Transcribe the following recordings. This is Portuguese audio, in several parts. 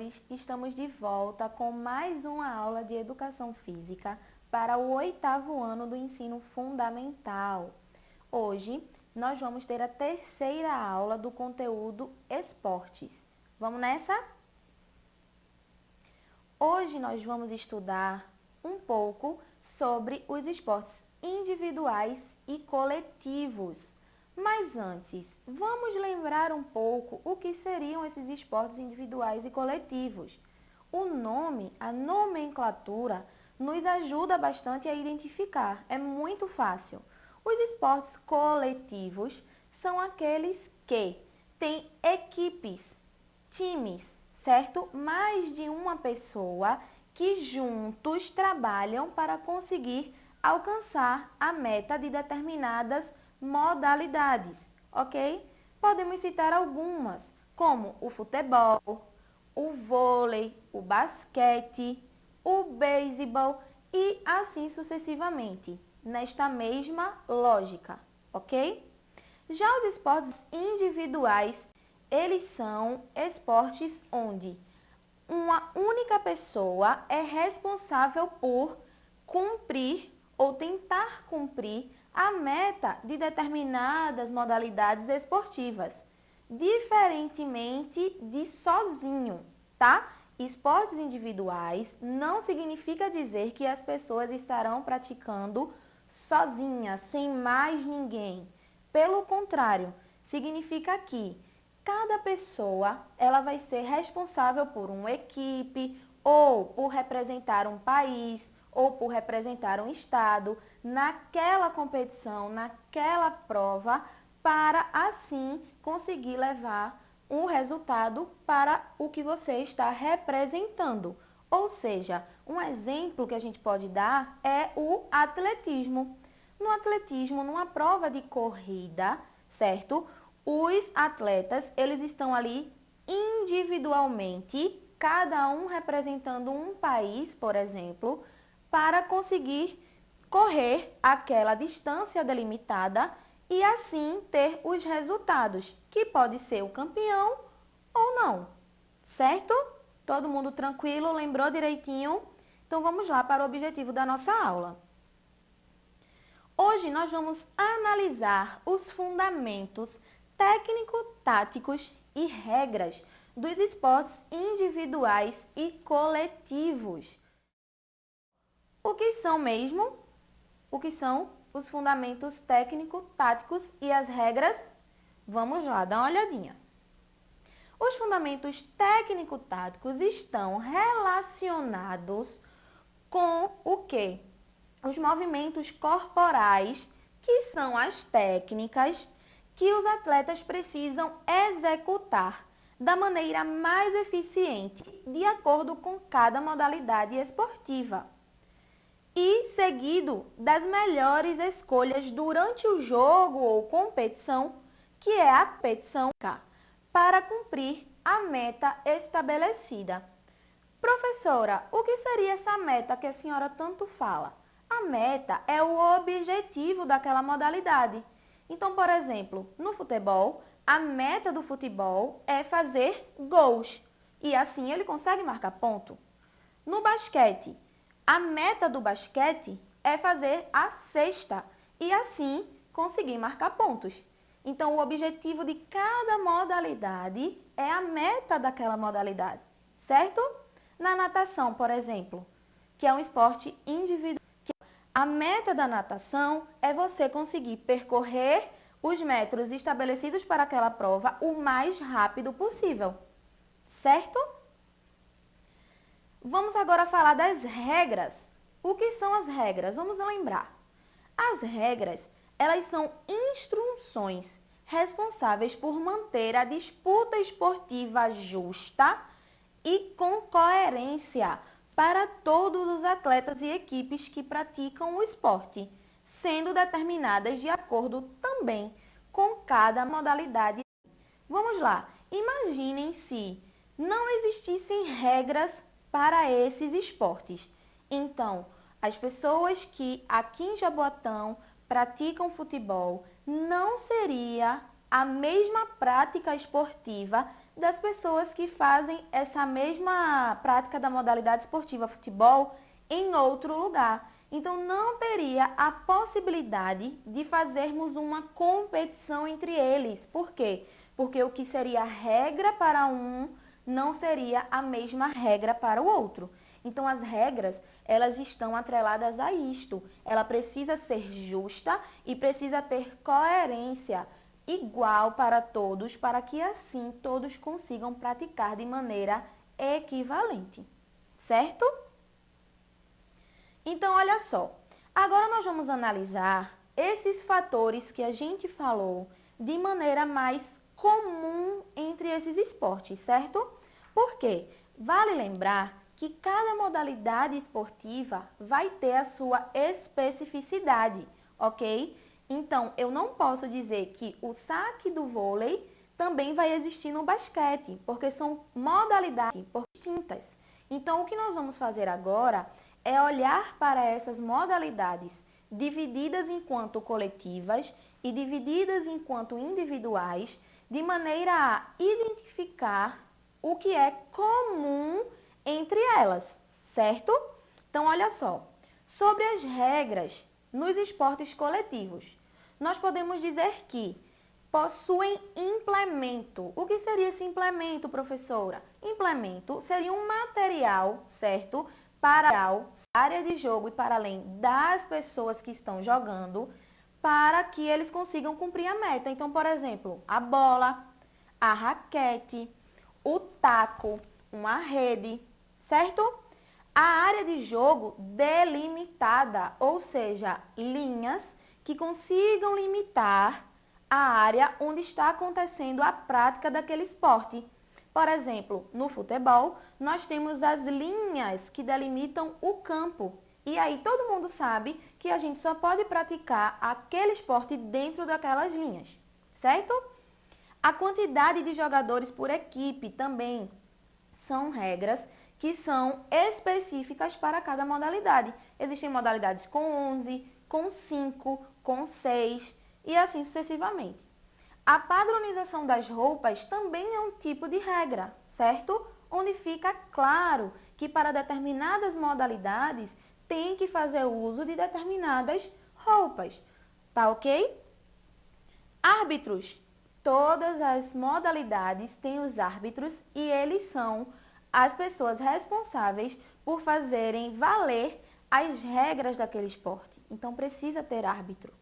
amores! Estamos de volta com mais uma aula de Educação Física para o 8º ano do ensino fundamental. Hoje, nós vamos ter a terceira aula do conteúdo Esportes. Vamos nessa? Hoje nós vamos estudar um pouco sobre os esportes individuais e coletivos. Mas antes, vamos lembrar um pouco o que seriam esses esportes individuais e coletivos. O nome, a nomenclatura, nos ajuda bastante a identificar, é muito fácil. Os esportes coletivos são aqueles que têm equipes, times, certo? Mais de uma pessoa que juntos trabalham para conseguir alcançar a meta de determinadas modalidades, ok? Podemos citar algumas, como o futebol, o vôlei, o basquete, o beisebol e assim sucessivamente, nesta mesma lógica, ok? Já os esportes individuais, eles são esportes onde uma única pessoa é responsável por cumprir ou tentar cumprir a meta de determinadas modalidades esportivas, diferentemente de sozinho, tá? Esportes individuais não significa dizer que as pessoas estarão praticando sozinhas, sem mais ninguém. Pelo contrário, significa que cada pessoa ela vai ser responsável por uma equipe ou por representar um país ou por representar um estado naquela competição, naquela prova, para assim conseguir levar um resultado para o que você está representando. Ou seja, um exemplo que a gente pode dar é o atletismo. No atletismo, numa prova de corrida, certo? Os atletas, eles estão ali individualmente, cada um representando um país, por exemplo, para conseguir correr aquela distância delimitada e assim ter os resultados, que pode ser o campeão ou não, certo? Todo mundo tranquilo? Lembrou direitinho? Então vamos lá para o objetivo da nossa aula. Hoje nós vamos analisar os fundamentos técnico-táticos e regras dos esportes individuais e coletivos. O que são mesmo? O que são os fundamentos técnico-táticos e as regras? Vamos lá, dar uma olhadinha. Os fundamentos técnico-táticos estão relacionados com o quê? Os movimentos corporais, que são as técnicas que os atletas precisam executar da maneira mais eficiente, de acordo com cada modalidade esportiva. E seguido das melhores escolhas durante o jogo ou competição, que é a competição, para cumprir a meta estabelecida. Professora, o que seria essa meta que a senhora tanto fala? A meta é o objetivo daquela modalidade. Então, por exemplo, no futebol, a meta do futebol é fazer gols e assim ele consegue marcar ponto. No basquete, a meta do basquete é fazer a cesta e assim conseguir marcar pontos. Então, o objetivo de cada modalidade é a meta daquela modalidade, certo? Na natação, por exemplo, que é um esporte individual, a meta da natação é você conseguir percorrer os metros estabelecidos para aquela prova o mais rápido possível, certo? Vamos agora falar das regras. O que são as regras? Vamos lembrar. As regras, elas são instruções responsáveis por manter a disputa esportiva justa e com coerência para todos os atletas e equipes que praticam o esporte, sendo determinadas de acordo também com cada modalidade. Vamos lá, imaginem se não existissem regras para esses esportes. Então, as pessoas que aqui em Jaboatão praticam futebol, não seria a mesma prática esportiva das pessoas que fazem essa mesma prática da modalidade esportiva futebol em outro lugar. Então, não teria a possibilidade de fazermos uma competição entre eles. Por quê? Porque o que seria regra para um não seria a mesma regra para o outro. Então, as regras, elas estão atreladas a isto. Ela precisa ser justa e precisa ter coerência igual para todos, para que assim todos consigam praticar de maneira equivalente. Certo? Então, olha só. Agora nós vamos analisar esses fatores que a gente falou de maneira mais comum entre esses esportes, certo? Por quê? Vale lembrar que cada modalidade esportiva vai ter a sua especificidade, ok? Então, eu não posso dizer que o saque do vôlei também vai existir no basquete, porque são modalidades distintas. Então, o que nós vamos fazer agora é olhar para essas modalidades divididas enquanto coletivas e divididas enquanto individuais, de maneira a identificar o que é comum entre elas, certo? Então, olha só, sobre as regras nos esportes coletivos, nós podemos dizer que possuem implemento. O que seria esse implemento, professora? Implemento seria um material, certo? Para a área de jogo e para além das pessoas que estão jogando, para que eles consigam cumprir a meta. Então, por exemplo, a bola, a raquete, o taco, uma rede, certo? A área de jogo delimitada, ou seja, linhas que consigam limitar a área onde está acontecendo a prática daquele esporte. Por exemplo, no futebol, nós temos as linhas que delimitam o campo. E aí todo mundo sabe que a gente só pode praticar aquele esporte dentro daquelas linhas, certo? A quantidade de jogadores por equipe também são regras que são específicas para cada modalidade. Existem modalidades com 11, com 5, com 6 e assim sucessivamente. A padronização das roupas também é um tipo de regra, certo? Onde fica claro que para determinadas modalidades tem que fazer uso de determinadas roupas, tá ok? Árbitros. Todas as modalidades têm os árbitros e eles são as pessoas responsáveis por fazerem valer as regras daquele esporte. Então, precisa ter árbitro.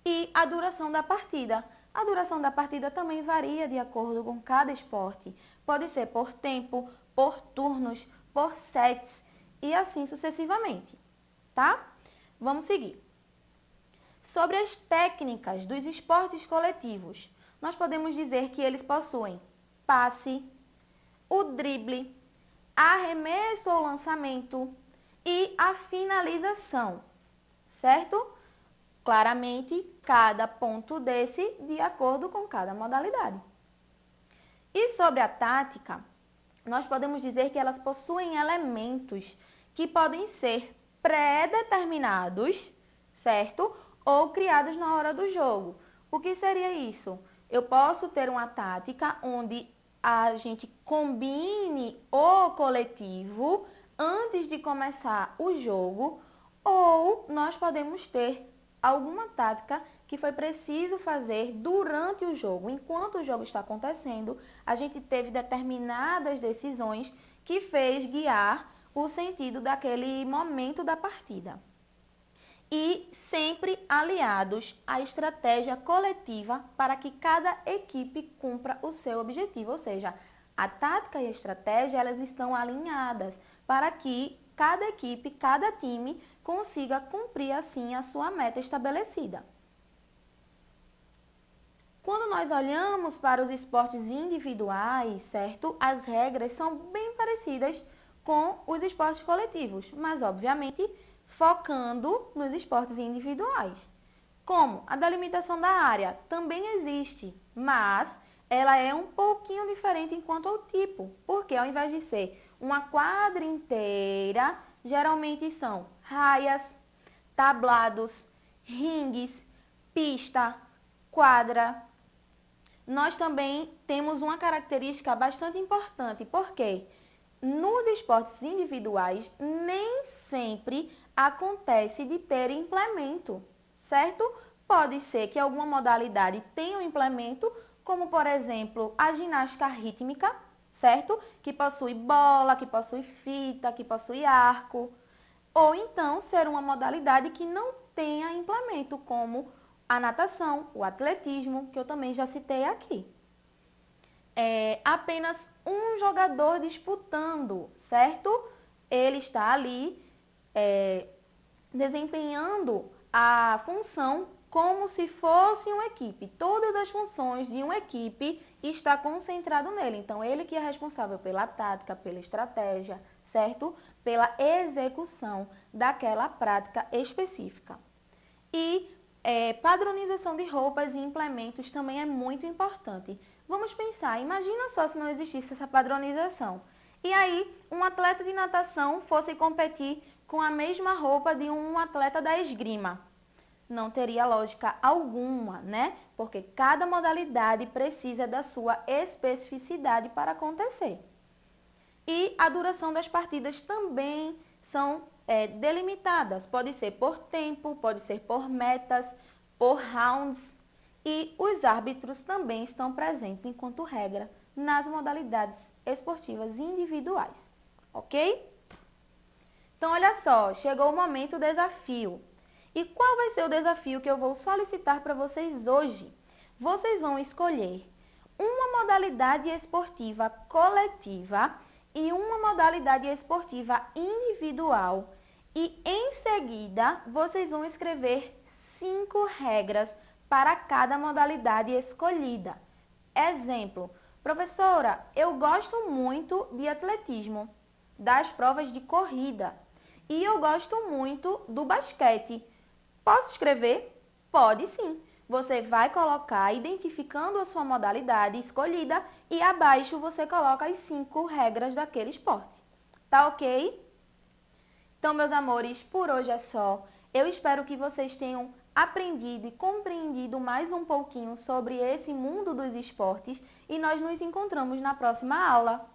E a duração da partida. A duração da partida também varia de acordo com cada esporte. Pode ser por tempo, por turnos, por sets e assim sucessivamente, tá? Vamos seguir. Sobre as técnicas dos esportes coletivos, nós podemos dizer que eles possuem passe, o drible, arremesso ou lançamento e a finalização, certo? Claramente, cada ponto desse de acordo com cada modalidade. E sobre a tática, nós podemos dizer que elas possuem elementos que podem ser pré-determinados, certo? Ou criados na hora do jogo. O que seria isso? Eu posso ter uma tática onde a gente combine o coletivo antes de começar o jogo, ou nós podemos ter alguma tática que foi preciso fazer durante o jogo. Enquanto o jogo está acontecendo, a gente teve determinadas decisões que fez guiar o sentido daquele momento da partida. E sempre aliados à estratégia coletiva para que cada equipe cumpra o seu objetivo, ou seja, a tática e a estratégia elas estão alinhadas para que cada equipe, cada time consiga cumprir assim a sua meta estabelecida. Quando nós olhamos para os esportes individuais, certo? As regras são bem parecidas com os esportes coletivos, mas obviamente focando nos esportes individuais. Como a delimitação da área também existe, mas ela é um pouquinho diferente enquanto ao tipo, porque ao invés de ser uma quadra inteira, geralmente são raias, tablados, ringues, pista, quadra. nós também temos uma característica bastante importante, porque nos esportes individuais nem sempre acontece de ter implemento, certo? Pode ser que alguma modalidade tenha um implemento, como por exemplo a ginástica rítmica, certo? Que possui bola, que possui fita, que possui arco. Ou então ser uma modalidade que não tenha implemento, como a natação, o atletismo, que eu também já citei aqui. Apenas um jogador disputando, certo? Ele está ali desempenhando a função como se fosse uma equipe. Todas as funções de uma equipe estão concentradas nele. Então, ele que é responsável pela tática, pela estratégia, certo? Pela execução daquela prática específica. E padronização de roupas e implementos também é muito importante. Vamos pensar, imagina só se não existisse essa padronização. E aí, um atleta de natação fosse competir com a mesma roupa de um atleta da esgrima. Não teria lógica alguma, né? Porque cada modalidade precisa da sua especificidade para acontecer. E a duração das partidas também são delimitadas. Pode ser por tempo, pode ser por metas, por rounds. E os árbitros também estão presentes enquanto regra nas modalidades esportivas individuais. Ok? Então, olha só, chegou o momento do desafio. E qual vai ser o desafio que eu vou solicitar para vocês hoje? Vocês vão escolher uma modalidade esportiva coletiva e uma modalidade esportiva individual. E em seguida, vocês vão escrever 5 regras para cada modalidade escolhida. Exemplo, professora, eu gosto muito de atletismo, das provas de corrida. E eu gosto muito do basquete. Posso escrever? Pode sim. Você vai colocar identificando a sua modalidade escolhida e abaixo você coloca as 5 regras daquele esporte. Tá ok? Então, meus amores, por hoje é só. Eu espero que vocês tenham aprendido e compreendido mais um pouquinho sobre esse mundo dos esportes e nós nos encontramos na próxima aula.